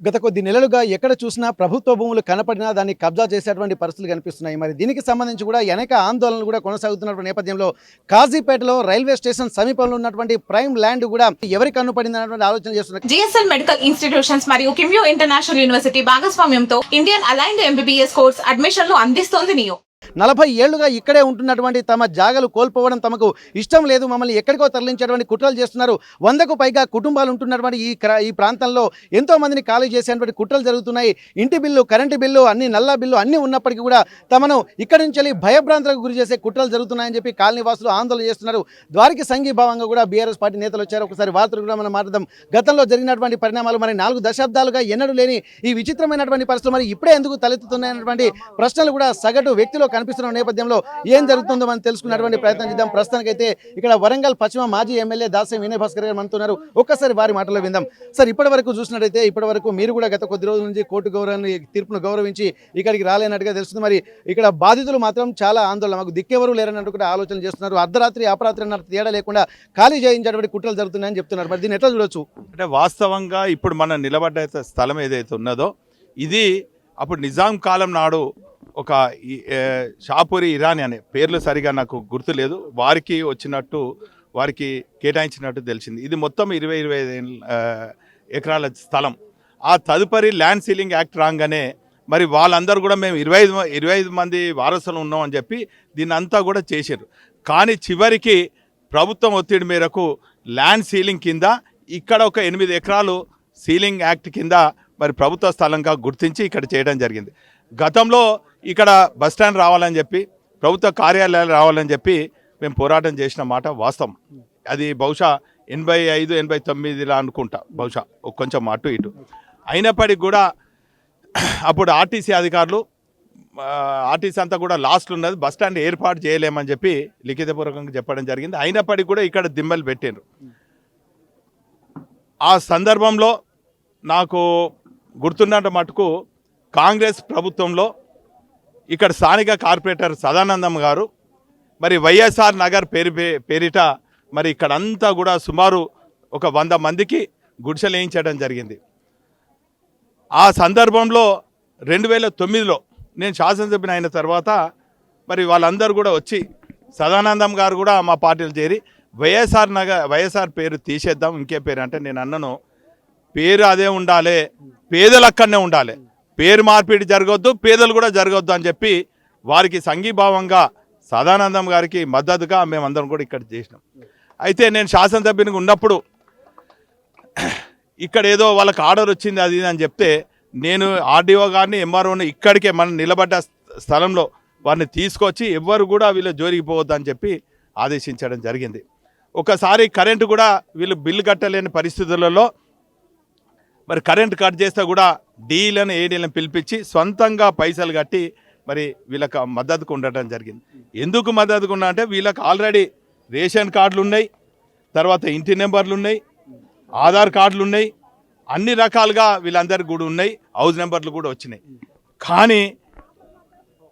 గత కొద్ది నెలలుగా ఎక్కడ చూసినా ప్రభుత్వ భూములు కనపడినా దాన్ని కబ్జా చేసేటువంటి పరిస్థితులు కనిపిస్తున్నాయి. మరి దీనికి సంబంధించి కూడా అనేక ఆందోళనలు కూడా కొనసాగుతున్నటువంటి నేపథ్యంలో కాజీపేటలో రైల్వే స్టేషన్ సమీపంలో ఉన్నటువంటి ప్రైమ్ ల్యాండ్ కూడా ఎవరికి కన్నుపడింది అన్నటువంటి ఆలోచన చేస్తున్నారు. జిఎస్ఎల్ మెడికల్ ఇన్స్టిట్యూషన్స్ మరియు కిమ్యూ ఇంటర్నేషనల్ యూనివర్సిటీ భాగస్వామ్యంతో ఇండియన్ అలైన్డ్ ఎంబీబీఎస్ కోర్స్ అడ్మిషన్లు అందిస్తోంది నియో. 40 ఏళ్లుగా ఇక్కడే ఉంటున్నటువంటి తమ జాగలు కోల్పోవడం తమకు ఇష్టం లేదు, మమ్మల్ని ఎక్కడికో తరలించేటువంటి కుట్రలు చేస్తున్నారు. 100కు పైగా కుటుంబాలు ఉంటున్నటువంటి ఈ ప్రాంతంలో ఎంతో మందిని ఖాళీ చేసేటువంటి కుట్రలు జరుగుతున్నాయి. ఇంటి బిల్లు, కరెంటు బిల్లు, అన్ని నల్లా బిల్లు అన్నీ ఉన్నప్పటికీ కూడా తమను ఇక్కడి నుంచి వెళ్ళి భయభ్రాంతులకు గురి చేసే కుట్రలు జరుగుతున్నాయని చెప్పి కాలనీవాసులు ఆందోళన చేస్తున్నారు. వారికి సంఘీభావంగా కూడా బీఆర్ఎస్ పార్టీ నేతలు వచ్చారు. ఒకసారి వార్తలు కూడా మనం మాట్లాడదాం. గతంలో జరిగినటువంటి పరిణామాలు, మరి 4 దశాబ్దాలుగా ఎన్నడూ లేని ఈ విచిత్రమైనటువంటి పరిస్థితులు మరి ఇప్పుడే ఎందుకు తలెత్తుతున్నాయన్నటువంటి ప్రశ్నలు కూడా సగటు వ్యక్తిలో కనిపిస్తున్న నేపథ్యంలో ఏం జరుగుతుందో మనం తెలుసుకున్నటువంటి ప్రయత్నం చేద్దాం. ప్రస్తుతానికైతే ఇక్కడ వరంగల్ పశ్చిమ మాజీ ఎమ్మెల్యే దాసరి వినయ్ భాస్కర్ గారు మనతున్నారు. ఒక్కసారి వారి మాటలో విందాం. సార్, ఇప్పటి వరకు చూసినట్టయితే ఇప్పటి వరకు మీరు కూడా గత కొద్ది రోజుల నుంచి కోర్టు తీర్పును గౌరవించి ఇక్కడికి రాలేనట్టుగా తెలుస్తుంది. మరి ఇక్కడ బాధితులు మాత్రం చాలా ఆందోళన, మాకు దిక్కెవరు లేరన్నట్టు కూడా ఆలోచన చేస్తున్నారు. అర్ధరాత్రి అపరాత్రి అన్న తేడా లేకుండా ఖాళీ చేయించేటువంటి కుట్రలు జరుగుతున్నాయని చెప్తున్నారు. మరి దీన్ని ఎట్లా చూడొచ్చు? అంటే వాస్తవంగా ఇప్పుడు మనం నిలబడ్డ స్థలం ఏదైతే ఉన్నదో ఇది అప్పుడు నిజాం కాలం నాడు ఒక షాపూరి ఇరానీ అనే పేర్లు సరిగా నాకు గుర్తులేదు, వారికి వచ్చినట్టు వారికి కేటాయించినట్టు తెలిసింది. ఇది మొత్తం 20-25 ఎకరాల స్థలం. ఆ తదుపరి ల్యాండ్ సీలింగ్ యాక్ట్ రాగానే మరి వాళ్ళందరూ కూడా మేము 25 మంది వారసులు ఉన్నాం అని చెప్పి దీన్ని అంతా కూడా చేశారు. కానీ చివరికి ప్రభుత్వం ఒత్తిడి మేరకు ల్యాండ్ సీలింగ్ కింద ఇక్కడ ఒక 8 ఎకరాలు సీలింగ్ యాక్ట్ కింద మరి ప్రభుత్వ స్థలంగా గుర్తించి ఇక్కడ చేయడం జరిగింది. గతంలో ఇక్కడ బస్టాండ్ రావాలని చెప్పి, ప్రభుత్వ కార్యాలయాలు రావాలని చెప్పి మేము పోరాటం చేసిన మాట వాస్తవం. అది బహుశా 85-89 అనుకుంటా, బహుశా కొంచెం అటు ఇటు. అయినప్పటికీ కూడా అప్పుడు ఆర్టీసీ అధికారులు, ఆర్టీసీ అంతా కూడా లాస్ట్లో ఉన్నది, బస్టాండ్ ఏర్పాటు చేయలేమని చెప్పి లిఖితపూర్వకంగా చెప్పడం జరిగింది. అయినప్పటికీ కూడా ఇక్కడ దిమ్మలు పెట్టారు. ఆ సందర్భంలో నాకు గుర్తున్నట్టు మటుకు కాంగ్రెస్ ప్రభుత్వంలో ఇక్కడ స్థానిక కార్పొరేటర్ సదానందం గారు మరి వైఎస్ఆర్ నగర్ పేరిట మరి ఇక్కడంతా కూడా సుమారు ఒక 100 మందికి గుడిసెలు వేయించడం జరిగింది. ఆ సందర్భంలో 2009లో నేను శాసనసభ్యుని అయిన తర్వాత మరి వాళ్ళందరూ కూడా వచ్చి సదానందం గారు కూడా మా పార్టీలు చేరి వైఎస్ఆర్ పేరు తీసేద్దాం, ఇంకే పేరు అంటే నేను అన్నను, పేరు అదే ఉండాలి, పేదలు అక్కడనే ఉండాలి, పేరు మార్పిడి జరగొద్దు, పేదలు కూడా జరగొద్దు అని చెప్పి వారికి సంఘీభావంగా సదానందం గారికి మద్దతుగా మేమందరం కూడా ఇక్కడ చేసినాం. అయితే నేను శాసనసభ్యునిగా ఉన్నప్పుడు ఇక్కడ ఏదో వాళ్ళకి ఆర్డర్ వచ్చింది అది అని చెప్తే నేను ఆర్డీఓ గారిని, ఎంఆర్ఓని ఇక్కడికే మనం నిలబడ్డ స్థలంలో వారిని తీసుకొచ్చి ఎవ్వరు కూడా వీళ్ళు జోలికి పోవద్దు అని చెప్పి ఆదేశించడం జరిగింది. ఒకసారి కరెంటు కూడా వీళ్ళు బిల్లు కట్టలేని పరిస్థితులలో మరి కరెంట్ కట్ చేస్తే కూడా డీలను ఏడీలను పిలిపించి సొంతంగా పైసలు కట్టి మరి వీళ్ళకి మద్దతుకు ఉండటం జరిగింది. ఎందుకు మద్దతుకు ఉన్నా అంటే వీళ్ళకి ఆల్రెడీ రేషన్ కార్డులు ఉన్నాయి, తర్వాత ఇంటి నెంబర్లు ఉన్నాయి, ఆధార్ కార్డులు ఉన్నాయి, అన్ని రకాలుగా వీళ్ళందరికీ కూడా ఉన్నాయి, హౌస్ నెంబర్లు కూడా వచ్చినాయి. కానీ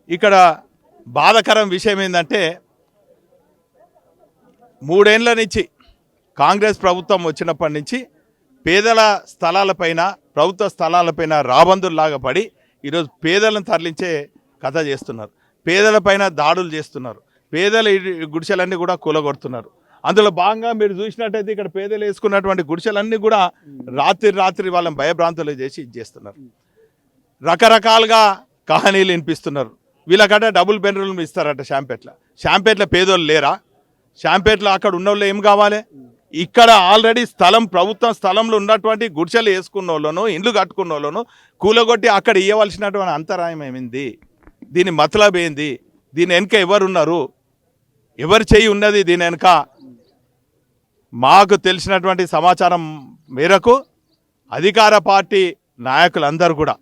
ఇక్కడ బాధాకరం విషయం ఏంటంటే 3 ఏళ్ల నుంచి కాంగ్రెస్ ప్రభుత్వం వచ్చినప్పటి నుంచి పేదల స్థలాలపైన, ప్రభుత్వ స్థలాలపైన రాబందుల్లాగా పడి ఈరోజు పేదలను తరలించే కథ చేస్తున్నారు. పేదలపైన దాడులు చేస్తున్నారు, పేదల గుడిసెలన్నీ కూడా కూలగొడుతున్నారు. అందులో భాగంగా మీరు చూసినట్టయితే ఇక్కడ పేదలు వేసుకున్నటువంటి గుడిసెలన్నీ కూడా రాత్రి వాళ్ళని భయభ్రాంతులు చేసి ఇచ్చేస్తున్నారు. రకరకాలుగా కహానీలు వినిపిస్తున్నారు. వీళ్ళకట డబుల్ బెడ్రూమ్ ఇస్తారట షాంపేట్ల పేదోళ్ళు లేరా? షాంపేట్లో అక్కడ ఉన్న వాళ్ళు ఏం కావాలి? ఇక్కడ ఆల్రెడీ ప్రభుత్వ స్థలంలో ఉన్నటువంటి గుడిసెలు వేసుకున్న వాళ్ళను, ఇండ్లు కట్టుకున్న వాళ్ళను కూలగొట్టి అక్కడ ఇవ్వవలసినటువంటి అంతరాయం ఏమింది? దీని మతలబ్ ఏంది? దీని వెనుక ఎవరున్నారు? ఎవరు చేయి ఉన్నది దీని వెనుక? మాకు తెలిసినటువంటి సమాచారం మేరకు అధికార పార్టీ నాయకులందరూ కూడా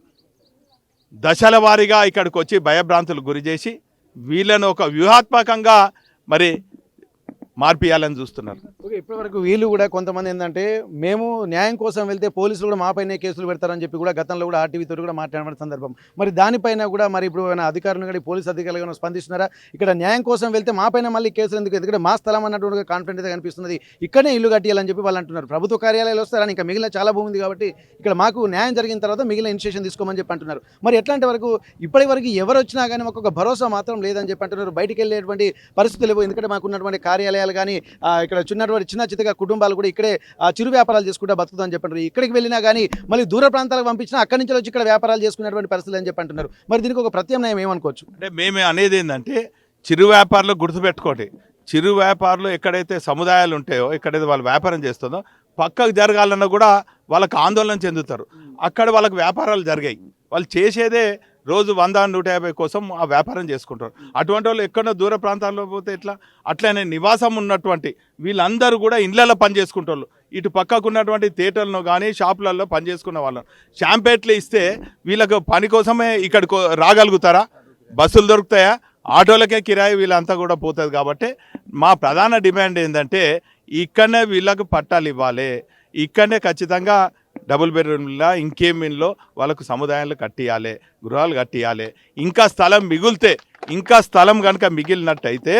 దశల వారీగా ఇక్కడికి వచ్చి భయభ్రాంతులు గురి చేసి వీళ్ళను ఒక వ్యూహాత్మకంగా మరి మార్పియాలని చూస్తున్నారు. ఓకే, ఇప్పటివరకు వీళ్ళు కూడా కొంతమంది ఏంటంటే మేము న్యాయం కోసం వెళ్తే పోలీసులు కూడా మాపైనే కేసులు పెడతారని చెప్పి కూడా గతంలో కూడా ఆర్టీవీ తోటి కూడా మాట్లాడిన సందర్భం. మరి దానిపైన కూడా మరి ఇప్పుడు ఏమైనా అధికారులు కానీ పోలీసు అధికారులు కానీ స్పందిస్తున్నారా? ఇక్కడ న్యాయం కోసం వెళ్తే మాపైన మళ్ళీ కేసులు ఎందుకు, ఎందుకంటే మా స్థలం అన్నటువంటి కాన్ఫిడెంట్ అయితే కనిపిస్తున్నది, ఇక్కడనే ఇల్లు కట్టియాలని చెప్పి వాళ్ళు అంటున్నారు. ప్రభుత్వ కార్యాలయాలు వస్తారని ఇంకా మిగిలిన చాలా భూమి ఉంది కాబట్టి ఇక్కడ మాకు న్యాయం జరిగిన తర్వాత మిగిలిన ఇనిషియేషన్ తీసుకోమని చెప్పి అంటున్నారు. మరి ఎట్లాంటి వరకు ఇప్పటి వరకు ఎవరు వచ్చినా కానీ మాకు ఒక భరోసా మాత్రం లేదని చెప్పి అంటున్నారు. బయటికి వెళ్ళేటువంటి పరిస్థితులు లేవు. ఎందుకంటే మాకు ఉన్నటువంటి కార్యాలయాలు కానీ ఇక్కడ చిన్న చిన్నగా కుటుంబాలు కూడా ఇక్కడే చిరు వ్యాపారాలు చేసుకుంటూ బతుకుతామని చెప్పంటారు. ఇక్కడికి వెళ్ళినా కానీ మళ్ళీ దూర ప్రాంతాలకు పంపించినా అక్కడి నుంచి వచ్చి ఇక్కడ వ్యాపారాలు చేసుకునేటువంటి పరిస్థితులు అని చెప్పి అంటున్నారు. మరి దీనికి ఒక ప్రత్యామ్నాయం ఏమనుకోవచ్చు? అంటే మేము అనేది ఏంటంటే చిరు వ్యాపారులు గుర్తుపెట్టుకోండి, చిరు వ్యాపారులు ఎక్కడైతే సముదాయాలు ఉంటాయో, ఎక్కడైతే వాళ్ళు వ్యాపారం చేస్తుందో పక్కకు జరగాలన్నా కూడా వాళ్ళకి ఆందోళన చెందుతారు. అక్కడ వాళ్ళకి వ్యాపారాలు జరిగాయి, వాళ్ళు చేసేదే రోజు 100-150 కోసం ఆ వ్యాపారం చేసుకుంటారు. అటువంటి వాళ్ళు ఎక్కడో దూర ప్రాంతాల్లో పోతే ఎట్లా? అట్లనే నివాసం ఉన్నటువంటి వీళ్ళందరూ కూడా ఇళ్ళల్లో పని చేసుకుంటారు. ఇటు పక్కకు ఉన్నటువంటి థియేటర్లను కానీ షాపులలో పని చేసుకున్న వాళ్ళను షాంపేట్లు ఇస్తే వీళ్ళకు పని కోసమే ఇక్కడికి రాగలుగుతారా? బస్సులు దొరుకుతాయా? ఆటోలకే కిరాయి వీళ్ళంతా కూడా పోతుంది. కాబట్టి మా ప్రధాన డిమాండ్ ఏంటంటే ఇక్కడనే వీళ్ళకు పట్టాలు ఇవ్వాలి, ఇక్కడనే ఖచ్చితంగా డబుల్ బెడ్రూమ్లా ఇంకేం ఇన్లో వాళ్ళకు సముదాయాలు కట్టియాలి, గృహాలు కట్టియాలి. ఇంకా స్థలం మిగిలితే, ఇంకా స్థలం కనుక మిగిలినట్టయితే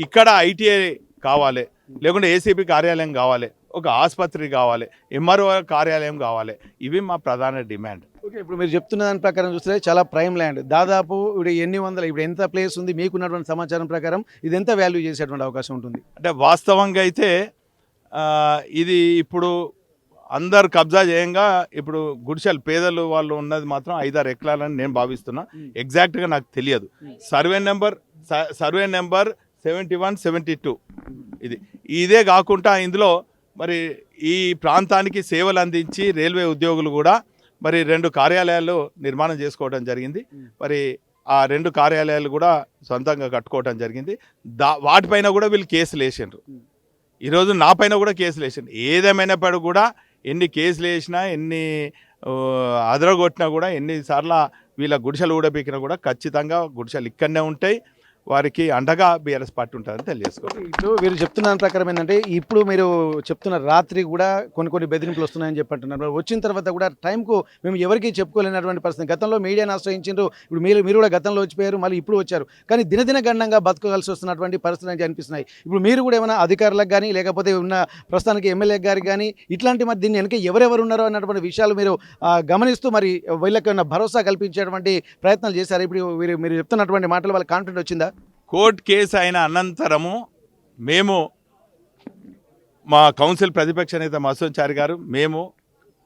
ఇక్కడ ఐటీఐ కావాలి, లేకుంటే ఏసీబీ కార్యాలయం కావాలి, ఒక ఆసుపత్రి కావాలి, ఎంఆర్ఓ కార్యాలయం కావాలి. ఇవి మా ప్రధాన డిమాండ్. ఓకే, ఇప్పుడు మీరు చెప్తున్న దాని ప్రకారం చూస్తే చాలా ప్రైమ్ ల్యాండ్, దాదాపు ఇప్పుడు ఎన్ని వందల, ఇప్పుడు ఎంత ప్లేస్ ఉంది మీకున్నటువంటి సమాచారం ప్రకారం ఇది ఎంత వాల్యూ చేసేటువంటి అవకాశం ఉంటుంది? అంటే వాస్తవంగా అయితే ఇది ఇప్పుడు అందరు కబ్జా చేయంగా ఇప్పుడు గుడిసెలు పేదలు వాళ్ళు ఉన్నది మాత్రం 5-6 ఎకరాలని నేను భావిస్తున్నా. ఎగ్జాక్ట్గా నాకు తెలియదు. సర్వే నెంబర్ 71-72 ఇదే కాకుండా ఇందులో మరి ఈ ప్రాంతానికి సేవలు అందించి రైల్వే ఉద్యోగులు కూడా మరి 2 కార్యాలయాలు నిర్మాణం చేసుకోవడం జరిగింది. మరి ఆ 2 కార్యాలయాలు కూడా సొంతంగా కట్టుకోవడం జరిగింది. వాటిపైన కూడా వీళ్ళు కేసులు వేసిండ్రు. ఈరోజు నా పైన కూడా కేసులు వేసిండ్రు. ఏదేమైనప్పుడు కూడా ఎన్ని కేసులు వేసినా, ఎన్ని అదరగొట్టినా కూడా, ఎన్నిసార్లు వీళ్ళ గుడిసెలు ఊడబీకినా కూడా ఖచ్చితంగా గుడిసెలు ఇక్కడనే ఉంటాయి. వారికి అండగా బీఆర్ఎస్ పార్టీ ఉంటుందని తెలియజేసుకోవాలి. ఇప్పుడు మీరు చెప్తున్న దాని ప్రకారం ఏంటంటే ఇప్పుడు మీరు చెప్తున్న రాత్రి కూడా కొన్ని బెదిరింపులు వస్తున్నాయని చెప్పంటున్నారు. వచ్చిన తర్వాత కూడా టైంకు మేము ఎవరికి చెప్పుకోలేనటువంటి పరిస్థితి. గతంలో మీడియాను ఆశ్రయించారు, ఇప్పుడు మీరు కూడా గతంలో వచ్చిపోయారు, మళ్ళీ ఇప్పుడు వచ్చారు. కానీ దినదిన గండంగా బతకవలసి వస్తున్నటువంటి పరిస్థితులు అనిపిస్తున్నాయి. ఇప్పుడు మీరు కూడా ఏమైనా అధికారులకు కానీ లేకపోతే ఉన్న ప్రస్తుతానికి ఎమ్మెల్యే గారికి కానీ ఇట్లాంటి మరి దీన్ని వెనక ఎవరెవరు ఉన్నారో అన్నటువంటి విషయాలు మీరు గమనిస్తూ మరి వీళ్ళకి ఏమైనా భరోసా కల్పించేటువంటి ప్రయత్నాలు చేశారు? ఇప్పుడు మీరు చెప్తున్నటువంటి మాటలు వాళ్ళకి కాన్ఫిడెంట్ వచ్చిందా? కోర్టు కేసు అయిన అనంతరము మేము మా కౌన్సిల్ ప్రతిపక్ష నేత మసూంచారి గారు, మేము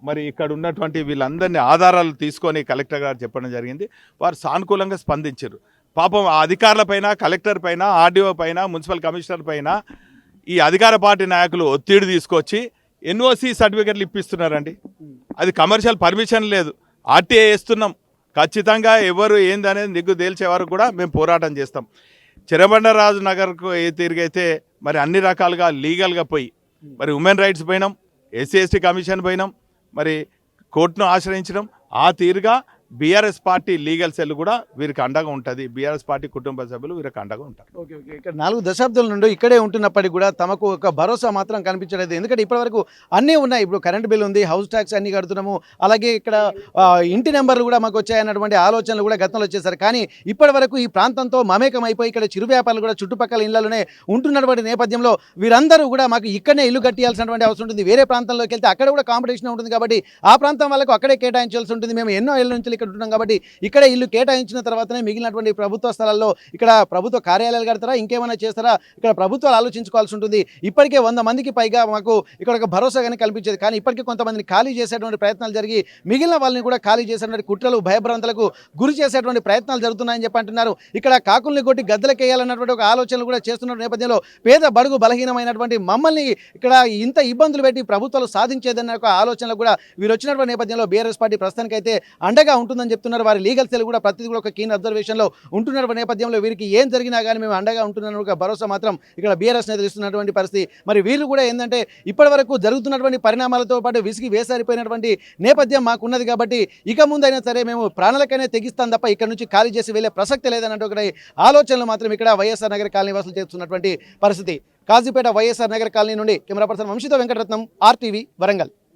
మరి ఇక్కడ ఉన్నటువంటి వీళ్ళందరినీ ఆధారాలు తీసుకొని కలెక్టర్ గారు చెప్పడం జరిగింది. వారు సానుకూలంగా స్పందించారు. పాపం ఆ అధికారుల పైన, కలెక్టర్ పైన, ఆర్డీఓ పైన, మున్సిపల్ కమిషనర్ పైన ఈ అధికార పార్టీ నాయకులు ఒత్తిడి తీసుకొచ్చి ఎన్ఓసి సర్టిఫికెట్లు ఇప్పిస్తున్నారండి. అది కమర్షియల్ పర్మిషన్ లేదు, ఆర్టీఏ వేస్తున్నాం. ఖచ్చితంగా ఎవరు ఏందనేది నిగ్గు తేల్చే వరకు కూడా మేము పోరాటం చేస్తాం. చెరబండరాజు నగర్కు ఏ తీరుగైతే మరి అన్ని రకాలుగా లీగల్గా పోయి మరి ఉమెన్ రైట్స్ పోయినాం, ఎస్సీ కమిషన్ పోయినాం, మరి కోర్టును ఆశ్రయించడం, ఆ తీరుగా బీఆర్ఎస్ పార్టీ లీగల్ సెల్ కూడా వీరికి అండగా ఉంటుంది. బీఆర్ఎస్ పార్టీ కుటుంబ సభ్యులు వీరికి అండగా ఉంటారు. ఓకే, ఇక్కడ 4 దశాబ్దాల నుండి ఇక్కడే ఉంటున్నప్పటికీ కూడా తమకు ఒక భరోసా మాత్రం కనిపించలేదు. ఎందుకంటే ఇప్పటివరకు అన్నీ ఉన్నాయి. ఇప్పుడు కరెంట్ బిల్ ఉంది, హౌస్ ట్యాక్స్ అన్నీ కడుతున్నాము, అలాగే ఇక్కడ ఇంటి నెంబర్లు కూడా మాకు వచ్చాయన్నటువంటి ఆలోచనలు కూడా గతంలో వచ్చేసారు. కానీ ఇప్పటివరకు ఈ ప్రాంతంతో మమేకం అయిపోయి ఇక్కడ చిరు వ్యాపారాలు కూడా చుట్టుపక్కల ఇళ్లలోనే ఉంటున్నటువంటి నేపథ్యంలో వీరందరూ కూడా మాకు ఇక్కడనే ఇల్లు కట్టియాల్సినటువంటి అవసరం ఉంటుంది. వేరే ప్రాంతంలోకి వెళ్తే అక్కడ కూడా కాంపిటీషన్ ఉంటుంది కాబట్టి ఆ ప్రాంతం వాళ్ళకు అక్కడే కేటాయించాల్సి ఉంటుంది. మేము ఎన్నో ఏళ్ళ నుంచి ఇక్కడ ఉంటున్నాం కాబట్టి ఇక్కడే ఇల్లు కేటాయించిన తర్వాతనే మిగిలినటువంటి ప్రభుత్వ స్థలాల్లో ఇక్కడ ప్రభుత్వ కార్యాలయాలు కడతారా, ఇంకేమైనా చేస్తారా, ఇక్కడ ప్రభుత్వాలు ఆలోచించుకోవాల్సి ఉంటుంది. ఇప్పటికే 100 మందికి పైగా మాకు ఇక్కడ ఒక భరోసా కానీ కల్పించేది. కానీ ఇప్పటికీ కొంతమందిని ఖాళీ చేసేటువంటి ప్రయత్నాలు జరిగి మిగిలిన వాళ్ళని కూడా ఖాళీ చేసేటువంటి కుట్రలు, భయభ్రాంతులకు గురి చేసేటువంటి ప్రయత్నాలు జరుగుతున్నాయని చెప్పి అంటున్నారు. ఇక్కడ కాకుల్ని కొట్టి గద్దలకేయాలన్నటువంటి ఒక ఆలోచనలు కూడా చేస్తున్న నేపథ్యంలో పేద బడుగు బలహీనమైనటువంటి మమ్మల్ని ఇక్కడ ఇంత ఇబ్బందులు పెట్టి ప్రభుత్వాలు సాధించేదన్న ఒక ఆలోచనలు కూడా వీరు వచ్చినటువంటి నేపథ్యంలో బీఆర్ఎస్ పార్టీ ప్రస్తుతానికైతే అండగా ఉంటుంది. ఉంటుందని చెప్తున్నారు. వారి లీగల్ సెల్ కూడా ప్రతిదీ కూడా ఒక కీన్ అబ్జర్వేషన్లో ఉంటున్న నేపథ్యంలో వీరికి ఏం జరిగినా కానీ మేము అండగా ఉంటున్న ఒక భరోసా మాత్రం ఇక్కడ బీఆర్ఎస్ నేతలు ఇస్తున్నటువంటి పరిస్థితి. మరి వీళ్ళు కూడా ఏంటంటే ఇప్పటి వరకు జరుగుతున్నటువంటి పరిణామాలతో పాటు విసిగి వేసారిపోయినటువంటి నేపథ్యం మాకున్నది కాబట్టి ఇక ముందైనా సరే మేము ప్రాణాలకైనా తెగిస్తాం తప్ప ఇక్కడ నుంచి ఖాళీ చేసి వెళ్ళే ప్రసక్తి లేదన్నట్టు ఒక ఆలోచనలు మాత్రం ఇక్కడ వైఎస్ఆర్ నగర్ కాలనీ వాసులు చేస్తున్నటువంటి పరిస్థితి. కాజీపేట వైఎస్ఆర్ నగర్ కాలనీ నుండి కెమెరా పర్సన్ వంశీతో వెంకటరత్నం, RTV వరంగల్.